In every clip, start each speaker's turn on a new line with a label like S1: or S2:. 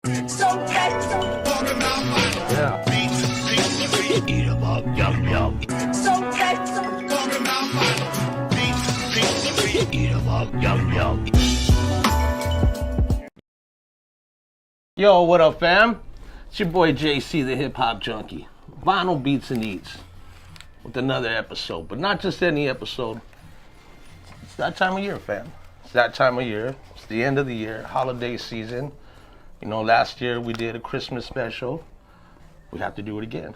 S1: Yeah. Eat 'em up, yum yum. Eat 'em up, yum yum. Yo, what up, fam? It's your boy JC, the hip hop junkie. Vinyl Beats and Eats with another episode, but not just any episode. It's that time of year, fam. It's that time of year. It's the end of the year, holiday season. You know, last year we did a Christmas special. We have to do it again.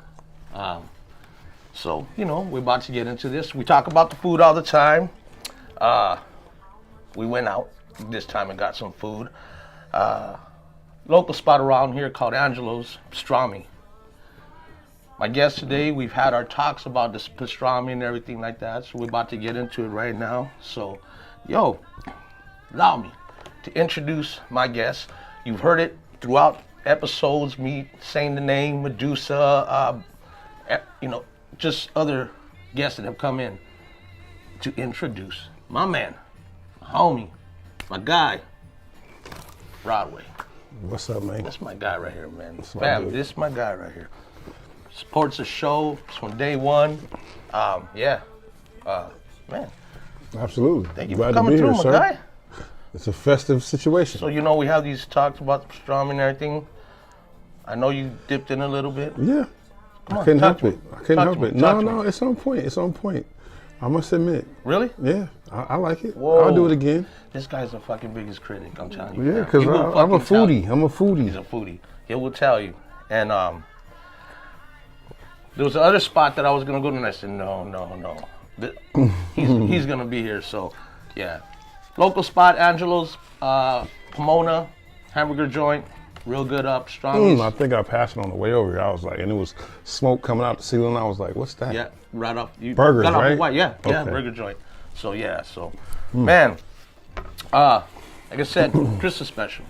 S1: So, you know, we're about to get into this. We talk about the food all the time. We went out this time and got some food. Local spot around here called Angelo's Pastrami. My guest today, we've had our talks about this pastrami and everything like that, so we're about to get into it right now. So, yo, allow me to introduce my guest. You've heard it throughout episodes, me saying the name, Medusa, you know, just other guests that have come in to introduce my man, my homie, my guy, Broadway.
S2: What's up, man?
S1: That's my guy right here, man. Fam, this is my guy right here. Supports the show from day one. Man.
S2: Absolutely.
S1: Thank you for coming through, my guy.
S2: It's a festive situation.
S1: So, you know, we have these talks about the pastrami and everything. I know you dipped in a little bit.
S2: Yeah.
S1: Come on,
S2: I couldn't help
S1: me.
S2: it. I couldn't
S1: Talk
S2: help
S1: to
S2: it.
S1: me. Talk
S2: No,
S1: to
S2: no,
S1: me.
S2: it's on point. It's on point. I must admit.
S1: Really?
S2: Yeah, I like it.
S1: Whoa.
S2: I'll do it again.
S1: This guy's the fucking biggest critic, I'm telling you.
S2: Yeah,
S1: man.
S2: because
S1: He will
S2: I'm a
S1: fucking tell you.
S2: foodie. I'm a foodie.
S1: He's a foodie. He will tell you. And there was another spot that I was gonna go to, and I said, no. He's gonna be here, so yeah. Local spot, Angelo's, Pomona, hamburger joint, real good up, strong.
S2: I think I passed it on the way over here. I was like, and it was smoke coming out the ceiling. I was like, what's that?
S1: Yeah, right up. You
S2: Burgers,
S1: got off
S2: right?
S1: the white, yeah,
S2: Okay.
S1: burger joint. So yeah, man, like I said, Christmas special.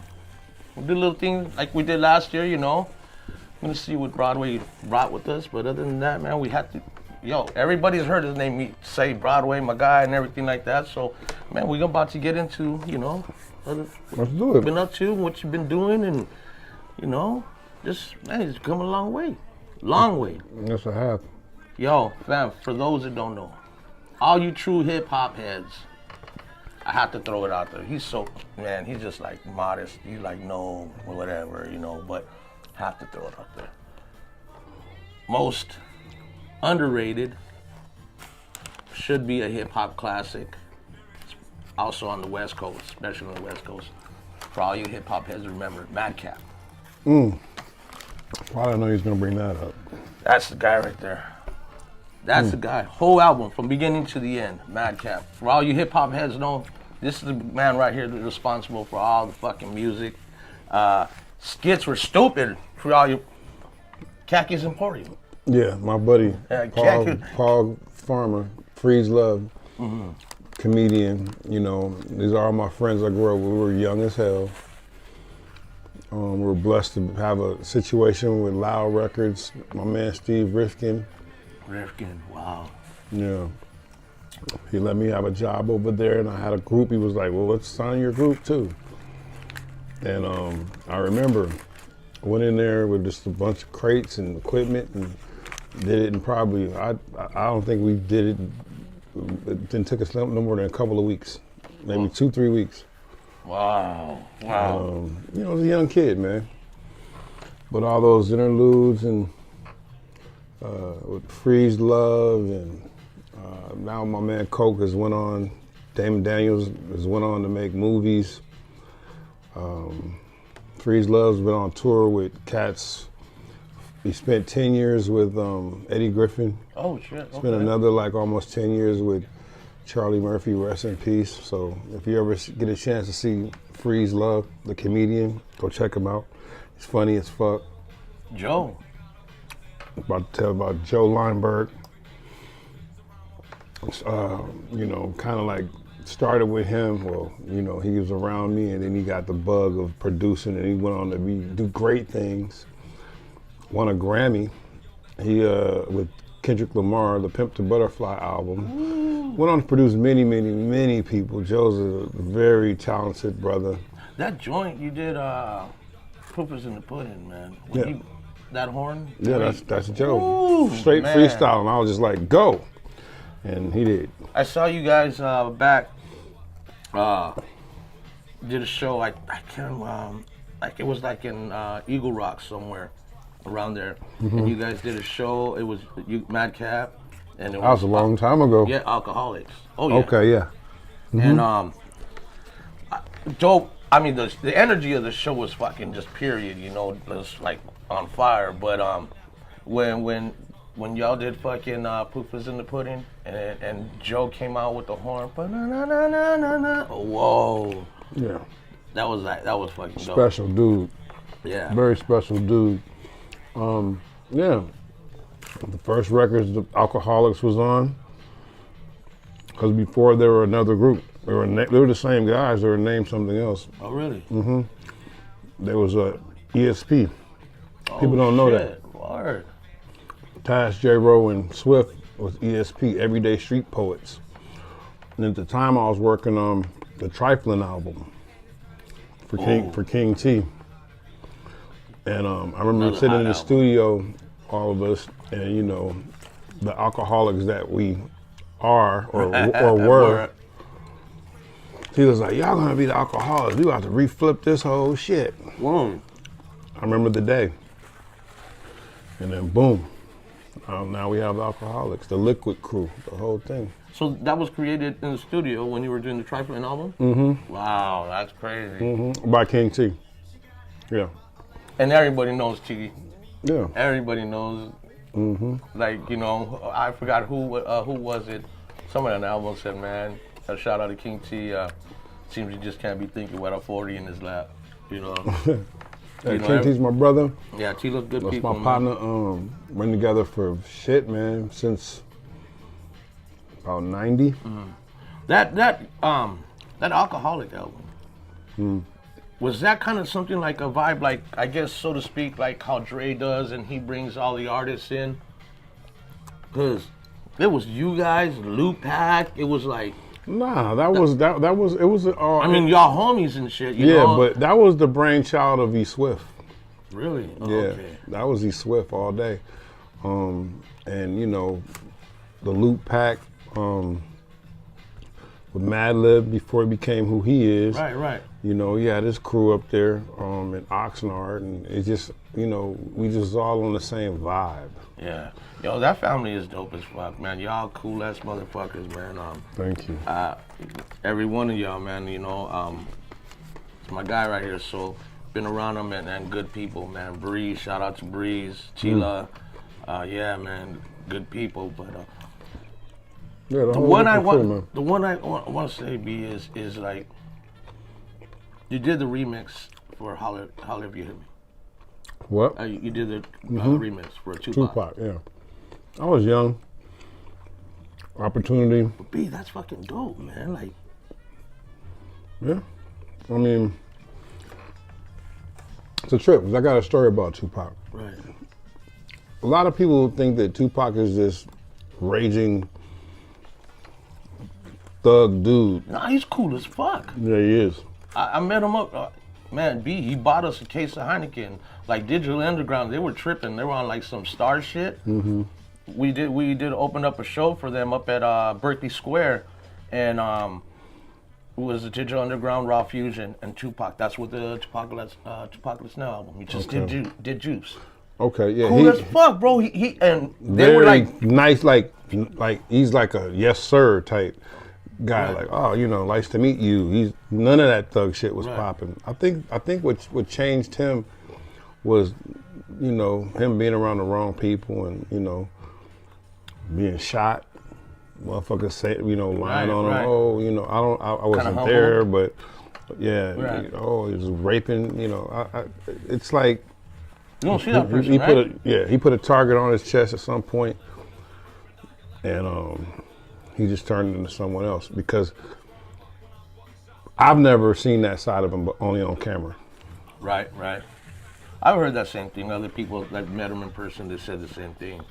S1: We'll do a little thing like we did last year, you know. I'm gonna see what Broadway brought with us, but other than that, man, we had to. Yo, everybody's heard his name. Me say Broadway, my guy, and everything like that. So, man, we're about to get into, you know,
S2: Let's do it.
S1: been up to, what you've been doing, and you know, just man, it's come a long way,
S2: Yes, I have.
S1: Yo, fam, for those that don't know, all you true hip hop heads, I have to throw it out there. He's just like modest. He's like, no, or whatever, you know, but have to throw it out there. Most underrated, should be a hip hop classic. Also on the West Coast, especially on the West Coast. For all you hip hop heads, remember Madcap.
S2: Well, I didn't know he was gonna bring that up.
S1: That's the guy right there. That's the guy. Whole album from beginning to the end, Madcap. For all you hip hop heads know, this is the man right here that's responsible for all the fucking music. Skits were stupid for all you Khakis Emporium.
S2: Yeah, my buddy
S1: Yeah,
S2: Paul Farmer, Freeze Love, comedian. You know, these are all my friends I grew up with. We were young as hell. We were blessed to have a situation with Loud Records. My man Steve Rifkin.
S1: Wow.
S2: Yeah. He let me have a job over there, and I had a group. He was like, well, let's sign your group too. And I remember went in there with just a bunch of crates and equipment and did it in probably, I don't think we did it didn't take us no more than a couple of weeks, maybe 2-3 weeks.
S1: Wow.
S2: You know, I was a young kid, man. But all those interludes and with Freeze Love and now my man Coke has went on, Damon Daniels has went on to make movies. Freeze Love's been on tour with cats. He spent 10 years with Eddie Griffin.
S1: Oh shit.
S2: Spent another like almost 10 years with Charlie Murphy, rest in peace. So if you ever get a chance to see Freeze Love, the comedian, go check him out. He's funny as fuck.
S1: Joe.
S2: About to tell about Joe Lineberg. You know, kind of like started with him. Well, you know, he was around me, and then he got the bug of producing, and he went on to do great things. Won a Grammy. He with Kendrick Lamar, the Pimp to Butterfly album. Ooh. Went on to produce many people. Joe's a very talented brother.
S1: That joint you did, proof is in the pudding, man.
S2: Yeah.
S1: That horn.
S2: Yeah, that's Joe.
S1: Ooh,
S2: straight
S1: man.
S2: freestyle, and I was just like, go, and he did.
S1: I saw you guys back. Did a show. I can't. Like it was like in Eagle Rock somewhere, around there. And you guys did a show. It was Madcap, and it
S2: That was a long time ago.
S1: Yeah, Alcoholics. Oh yeah.
S2: Okay, yeah.
S1: And dope. I mean, the energy of the show was fucking just period. You know, it was like on fire. But when y'all did fucking Proof is in the Pudding, and Joe came out with the horn, whoa.
S2: Yeah.
S1: That was fucking dope.
S2: Special dude.
S1: Yeah.
S2: Very special dude. Yeah. The first records the Alcoholics was on, because before they were another group. They were the same guys. They were named something else.
S1: Oh really?
S2: Mm-hmm. There was a ESP. People don't know that.
S1: Word.
S2: Tash, J-Ro, and Swift was ESP, Everyday Street Poets. And at the time, I was working on the Trifling album for King T. And I remember sitting in the studio, all of us, and you know, the alcoholics that we are or were. He was like, y'all gonna be the alcoholics. We about to reflip this whole shit.
S1: Whoa.
S2: I remember the day. And then boom. Now we have the Alcoholics, the Liquid Crew, the whole thing.
S1: So that was created in the studio when you were doing the Trifling album?
S2: Mm-hmm.
S1: Wow, that's crazy.
S2: Mm-hmm. By King T. Yeah.
S1: And everybody knows T.
S2: Yeah.
S1: Everybody knows.
S2: Mm-hmm.
S1: Like, you know, I forgot who was it. Somebody on the album said, man, a shout out to King T. Seems you just can't be thinking with a 40 in his lap, you know.
S2: Hey, King T's my brother.
S1: Yeah, T loves good
S2: That's
S1: people.
S2: my partner. Been together for shit, man, since about 90.
S1: Mm-hmm. That Alcoholic album, was that kind of something like a vibe, like, I guess, so to speak, like how Dre does and he brings all the artists in? Because it was you guys, Lou Pack, it was like...
S2: Nah, it was.
S1: I mean, y'all homies and shit, you know?
S2: But that was the brainchild of E Swift.
S1: Really? Oh,
S2: yeah,
S1: okay.
S2: That was E Swift all day. And you know, the Loop Pack with Madlib before he became who he is.
S1: Right.
S2: You know, he had his crew up there in Oxnard, and it just, you know, we just all on the same vibe.
S1: Yeah. Yo, that family is dope as fuck, man. Y'all cool ass motherfuckers, man.
S2: Thank you.
S1: Every one of y'all, man, you know, it's my guy right here, so been around him and good people, man. Breeze, shout out to Breeze, Chila. Yeah, man, good people, but
S2: yeah,
S1: the one I want to say, B, is like, you did the remix for Holler If You Hit Me.
S2: What?
S1: You did the remix for
S2: Tupac, yeah. I was young. Opportunity.
S1: But B, that's fucking dope, man. Like,
S2: yeah. I mean, it's a trip, because I got a story about Tupac.
S1: Right.
S2: A lot of people think that Tupac is this raging thug dude.
S1: Nah, he's cool as fuck.
S2: Yeah, he is.
S1: I met him up. Man, B, he bought us a case of Heineken. Like Digital Underground, they were tripping. They were on like some star shit. Mm-hmm. We did open up a show for them up at Berkeley Square, and it was the Digital Underground, Raw Fusion, and Tupac. That's what the Tupac Now album. He just did Juice.
S2: Okay, yeah.
S1: Cool as fuck, bro. He and they
S2: very
S1: were like
S2: nice, like he's like a yes sir type guy.
S1: Right.
S2: Like, oh, you know, nice to meet you. He's none of that thug shit was
S1: Right.
S2: popping. I think what changed him was, you know, him being around the wrong people and, you know, being shot. Motherfuckers say, you know, lying on him.
S1: Right.
S2: Oh, you know, I wasn't
S1: humble.
S2: there, but yeah.
S1: Right.
S2: Oh, he was raping. You know, it's like.
S1: You don't see that person,
S2: he
S1: right?
S2: he put a target on his chest at some point, and he just turned into someone else, because I've never seen that side of him, but only on camera.
S1: Right. I've heard that same thing. Other people that met him in person, they said the same thing.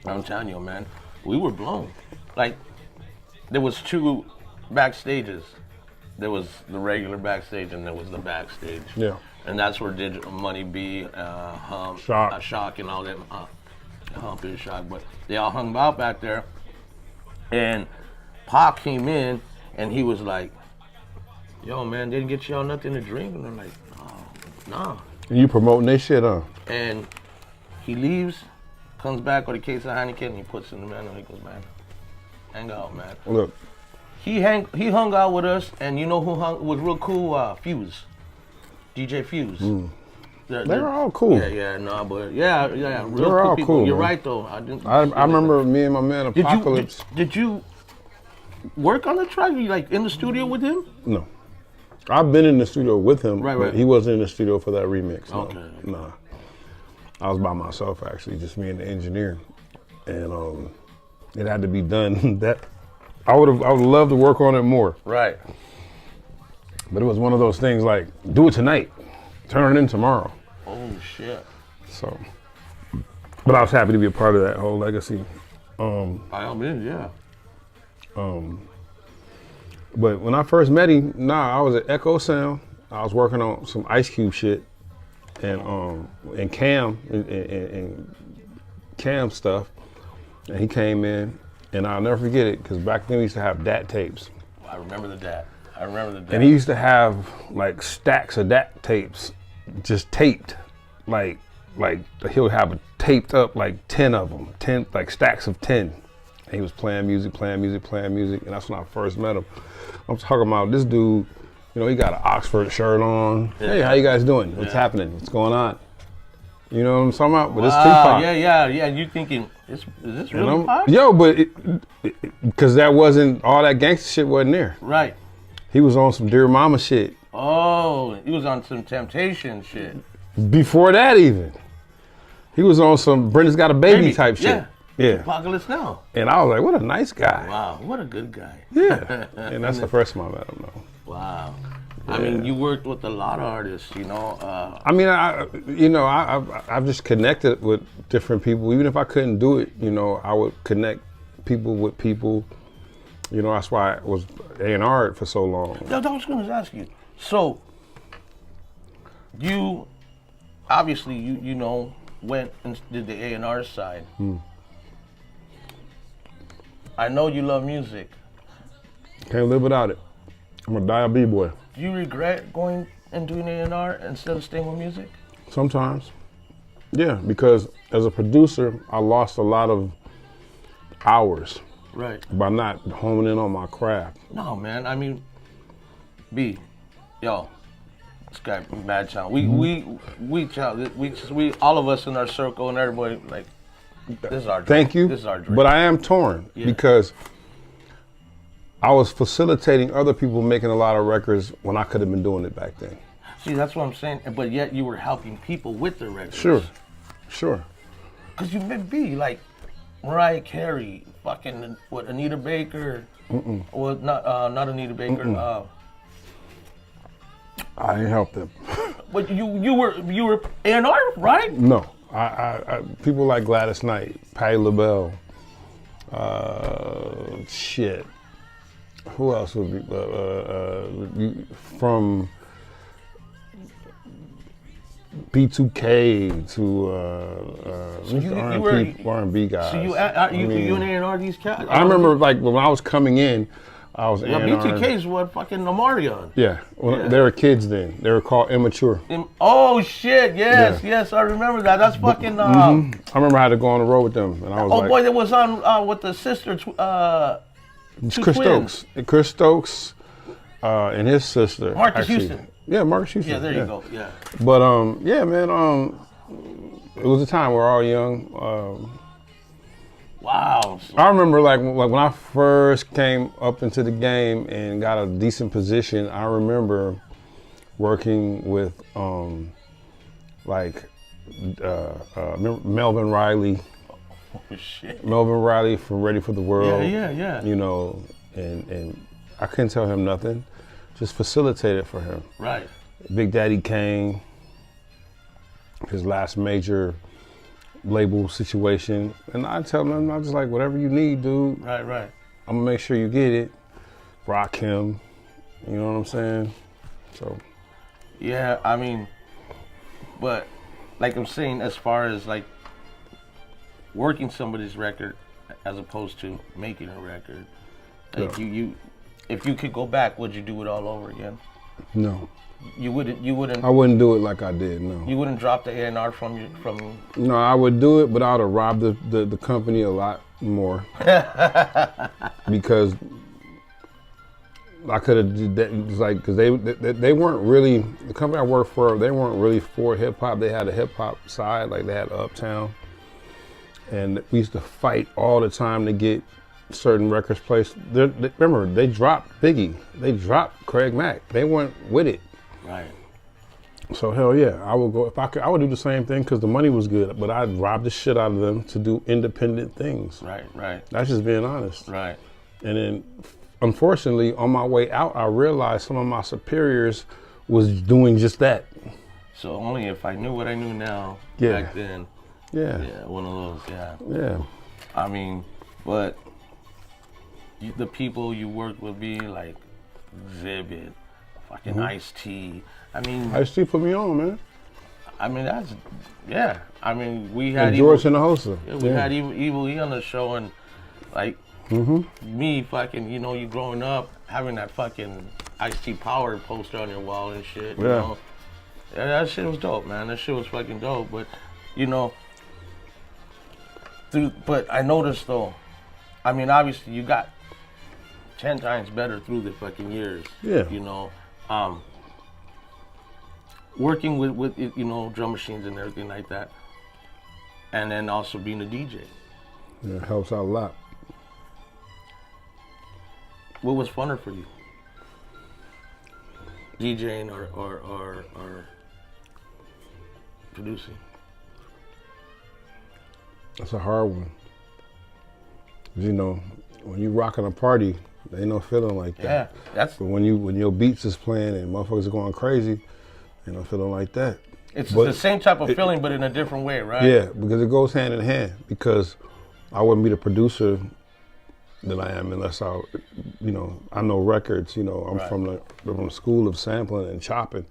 S1: I'm telling you, man, we were blown. Like, there was two backstages. There was the regular backstage and there was the backstage.
S2: Yeah.
S1: And that's where did Money B, Shock, and all them. Hump and Shock, but they all hung out back there. And Pac came in, and he was like, "Yo, man, didn't get y'all nothing to drink?" And they're like, "Oh, nah."
S2: And you promoting their shit, huh?
S1: And he leaves, comes back with a case of Heineken, and he puts it in the menu, and he goes, "Man, hang out, man."
S2: Look.
S1: He hung out with us, and you know who was real cool? Fuse. DJ Fuse.
S2: They're all cool.
S1: Yeah, real
S2: They're
S1: cool
S2: all
S1: people.
S2: cool,
S1: You're
S2: man.
S1: right though.
S2: I remember me and my man Apocalypse.
S1: Did you work on the track? You like in the studio with him?
S2: No. I've been in the studio with him,
S1: right.
S2: But he wasn't in the studio for that remix. No.
S1: Okay.
S2: Nah. I was by myself actually, just me and the engineer. And it had to be done. That I would love to work on it more.
S1: Right.
S2: But it was one of those things like, do it tonight, turn it in tomorrow.
S1: Oh shit.
S2: So, but I was happy to be a part of that whole legacy.
S1: By all means, yeah.
S2: But when I first met him, I was at Echo Sound. I was working on some Ice Cube shit, and Cam and Cam stuff, and he came in, and I'll never forget it because back then we used to have DAT tapes.
S1: I remember the DAT.
S2: And he used to have like stacks of DAT tapes, just taped, like he'll have it taped up like 10 of them, 10 like stacks of 10. And he was playing music, and that's when I first met him. I'm talking about this dude, you know, he got an Oxford shirt on. Yeah. Hey, how you guys doing? What's happening? What's going on? You know what I'm talking about? But it's Tupac.
S1: Yeah. You thinking, is this really Pac?
S2: Yo, but because that wasn't, all that gangster shit wasn't there.
S1: Right.
S2: He was on some Dear Mama shit.
S1: Oh, he was on some Temptation shit.
S2: Before that even. He was on some Brenda's Got a Baby type shit. Yeah.
S1: Apocalypse Now.
S2: And I was like, what a nice guy.
S1: Wow, what a good guy.
S2: Yeah. And that's the first time I met him though.
S1: Wow. Yeah. I mean, you worked with a lot of artists, you know.
S2: I've just connected with different people. Even if I couldn't do it, you know, I would connect people with people. You know, that's why I was A&R for so long.
S1: I was going to ask you. So, you obviously, you know, went and did the A&R side. I know you love music.
S2: Can't live without it. I'm gonna die a B-boy.
S1: Do you regret going and doing A&R instead of staying with music?
S2: Sometimes. Yeah, because as a producer, I lost a lot of hours.
S1: Right.
S2: By not homing in on my craft.
S1: No, man. I mean, B, yo, this guy mad child. We all of us in our circle and everybody like, this is our dream.
S2: Thank you.
S1: This is our dream.
S2: But I am torn because I was facilitating other people making a lot of records when I could have been doing it back then.
S1: See, that's what I'm saying. But yet you were helping people with their records.
S2: Sure.
S1: Because you may be like Mariah Carey, fucking what, Anita Baker? Well, not Anita Baker.
S2: I didn't help them.
S1: But you were A&R, right?
S2: No, I people like Gladys Knight, Patti LaBelle, shit. Who else would be from B2K to R&B guys?
S1: So you and A&R these cats?
S2: I remember like when I was coming in, I was A&R.
S1: B2K is what fucking Omarion.
S2: Yeah, they were kids then. They were called Immature.
S1: Oh shit! Yes, I remember that. That's fucking.
S2: I remember I had to go on the road with them, and I was
S1: boy, that was on with the sister.
S2: Chris Stokes, and his sister.
S1: Marcus Houston.
S2: Yeah, Marcus Houston.
S1: Yeah, there you go. Yeah.
S2: But yeah, man. It was a time we were all young.
S1: Wow.
S2: I remember like when I first came up into the game and got a decent position. I remember working with Melvin Riley.
S1: Oh shit.
S2: Melvin Riley from Ready for the World.
S1: Yeah.
S2: You know, and I couldn't tell him nothing. Just facilitate it for him.
S1: Right.
S2: Big Daddy Kane, his last major label situation. And I tell him, I'm just like, whatever you need, dude.
S1: Right.
S2: I'm gonna make sure you get it. Rock him. You know what I'm saying? So.
S1: Yeah, I mean, But like I'm saying, as far as like working somebody's record as opposed to making a record, like you if you could go back, would you do it all over again?
S2: No.
S1: You wouldn't.
S2: I wouldn't do it like I did. No.
S1: You wouldn't drop the A&R from.
S2: No, I would do it, but I would have robbed the company a lot more because I could have like because they weren't really the company I worked for. They weren't really for hip hop. They had a hip hop side, like they had Uptown, and we used to fight all the time to get certain records placed. Remember, they dropped Biggie. They dropped Craig Mack. They weren't with it.
S1: Right.
S2: So hell yeah, I would go if I could. I would do the same thing because the money was good, but I'd rob the shit out of them to do independent things.
S1: Right.
S2: That's just being honest.
S1: Right.
S2: And then, unfortunately, on my way out, I realized some of my superiors was doing just that.
S1: So only if I knew what I knew now back then.
S2: Yeah.
S1: Yeah, one of those. Yeah.
S2: Yeah.
S1: I mean, but the people you work with be like Exhibit, fucking Ice-T. I mean,
S2: Ice-T put me on, man.
S1: I mean, that's, yeah. I mean, we had
S2: George and the Hoster.
S1: Yeah, we had Evil E on the show, and like me fucking, you know, you growing up having that fucking Ice-T Power poster on your wall and shit. You know? Yeah, that shit was dope, man. That shit was fucking dope. But you know, but I noticed though, I mean, obviously you got 10 times better through the fucking years.
S2: Yeah.
S1: You know, working with you know, drum machines and everything like that, and then also being a DJ.
S2: Yeah, it helps out a lot.
S1: What was funner for you? DJing or producing?
S2: That's a hard one. You know, when you rocking a party, there ain't no feeling like that.
S1: Yeah, that's.
S2: But when your beats is playing and motherfuckers are going crazy, ain't no feeling like that.
S1: It's the same type of feeling, but in a different way, right?
S2: Yeah, because it goes hand in hand. Because I wouldn't be the producer that I am unless I, you know, I know records. You know, I'm from the school of sampling and chopping.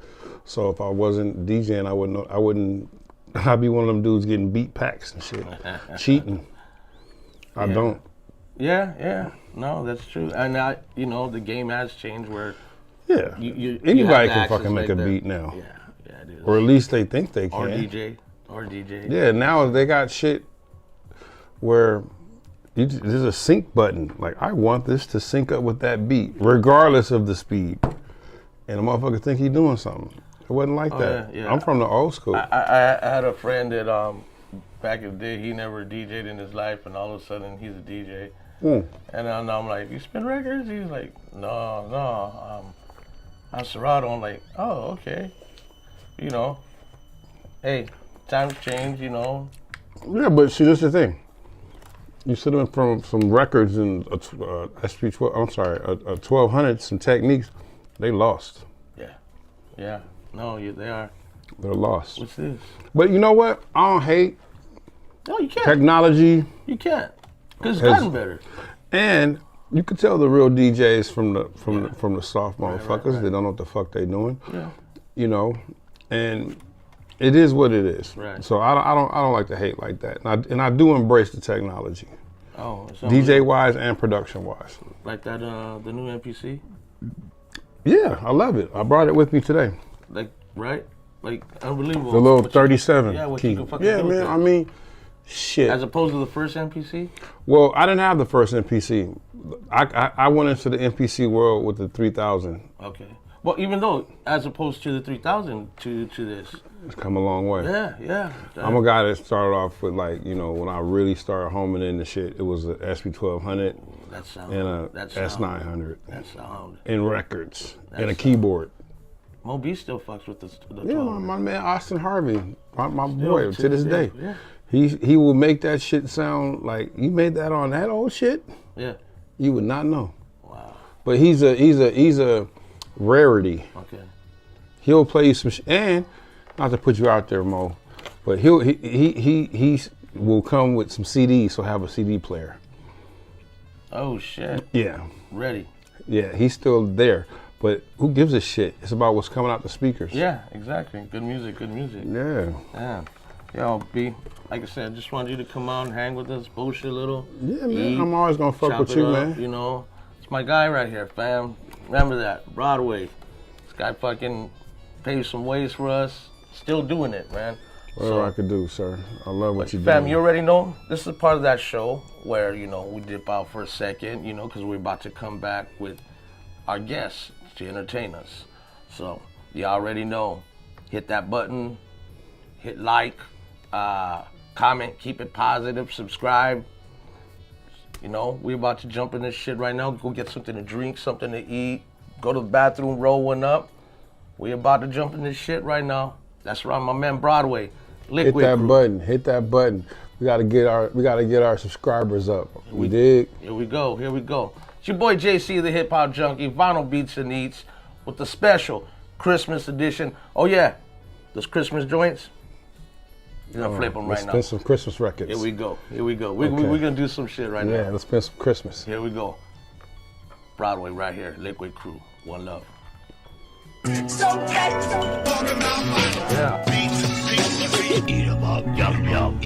S2: So if I wasn't DJing, I wouldn't. I'd be one of them dudes getting beat packs and shit, cheating. I don't.
S1: Yeah. No, that's true. And you know, the game has changed where.
S2: Yeah.
S1: Anybody
S2: can fucking make a beat now.
S1: Yeah, it is.
S2: Or at least they think they can.
S1: Or DJ.
S2: Yeah, now they got shit where there's a sync button. Like, I want this to sync up with that beat, regardless of the speed. And the motherfucker think he doing something. It wasn't like that.
S1: Yeah. I'm
S2: from the old school.
S1: I had a friend that back in the day, he never DJ'd in his life, and all of a sudden he's a DJ. And then I'm like, you spin records? He's like, no. I'm Serato. I'm like, oh, okay. You know, hey, times change, you know.
S2: Yeah, but see, this is the thing. You sit in from some records and SP12, I'm sorry, 1200, some techniques, they lost.
S1: Yeah. No, they are.
S2: They're lost.
S1: What's this?
S2: But you know what? I don't hate.
S1: No, you can't.
S2: Technology.
S1: You can't, because it's gotten better.
S2: And you can tell the real DJs from the soft motherfuckers. Right. They don't know what the fuck they doing. Yeah. You know, and it is what it is. Right. So I don't like to hate like that. And I do embrace the technology.
S1: Oh.
S2: DJ wise and production wise.
S1: Like that the new MPC.
S2: Yeah, I love it. I brought it with me today.
S1: Like unbelievable.
S2: The little 37 key.
S1: You can fucking
S2: yeah,
S1: do
S2: man. I mean, shit.
S1: As opposed to the first MPC?
S2: Well, I didn't have the first MPC. I went into the MPC world with the 3000.
S1: Okay. Well, even though, as opposed to the 3000 to this.
S2: It's come a long way.
S1: Yeah.
S2: I'm a guy that started off with, like, you know, when I really started homing into shit, it was a SP1200 and a S900.
S1: That sound.
S2: And records. And a keyboard.
S1: Mo B still fucks with the
S2: yeah, my man Austin Harvey, my boy, to this day. Yeah. He will make that shit sound like, you made that on that old shit?
S1: Yeah.
S2: You would not know.
S1: Wow.
S2: But he's a rarity.
S1: Okay.
S2: He'll play you some and not to put you out there, Mo, but he will come with some CDs, so have a CD player.
S1: Oh shit.
S2: Yeah.
S1: Ready.
S2: Yeah, he's still there. But who gives a shit? It's about what's coming out the speakers.
S1: Yeah, exactly. Good music, good music.
S2: Yeah.
S1: Yeah. Yo, B, like I said, just wanted you to come out and hang with us, bullshit a little.
S2: Yeah, man.
S1: Eat,
S2: I'm always gonna fuck
S1: chop
S2: with
S1: it
S2: you,
S1: up,
S2: man.
S1: You know, it's my guy right here, fam. Remember that, Broadway. This guy fucking paved some ways for us. Still doing it, man.
S2: Whatever I could do, sir. I love what you do.
S1: Fam, you already know, this is part of that show where, you know, we dip out for a second, you know, because we're about to come back with our guests to entertain us. So, you already know, hit that button, hit like, comment, keep it positive, subscribe. You know, we're about to jump in this shit right now. Go get something to drink, something to eat. Go to the bathroom, roll one up. We about to jump in this shit right now. That's right, my man Broadway. Liquid
S2: hit that
S1: Crew.
S2: button. Hit that button. We gotta get our subscribers up. We dig.
S1: Here we go. Here we go. It's your boy JC, the Hip Hop Junkie, Vinyl Beats and Eats, with the special Christmas edition. Oh yeah, those Christmas joints. You're gonna flip them right now.
S2: Let's spin some Christmas records.
S1: Here we go. Here we go. We're gonna do some shit right now.
S2: Yeah, let's spin some Christmas.
S1: Here we go. Broadway right here. Liquid Crew. One love. Yeah.
S3: Eat 'em up, yum yum.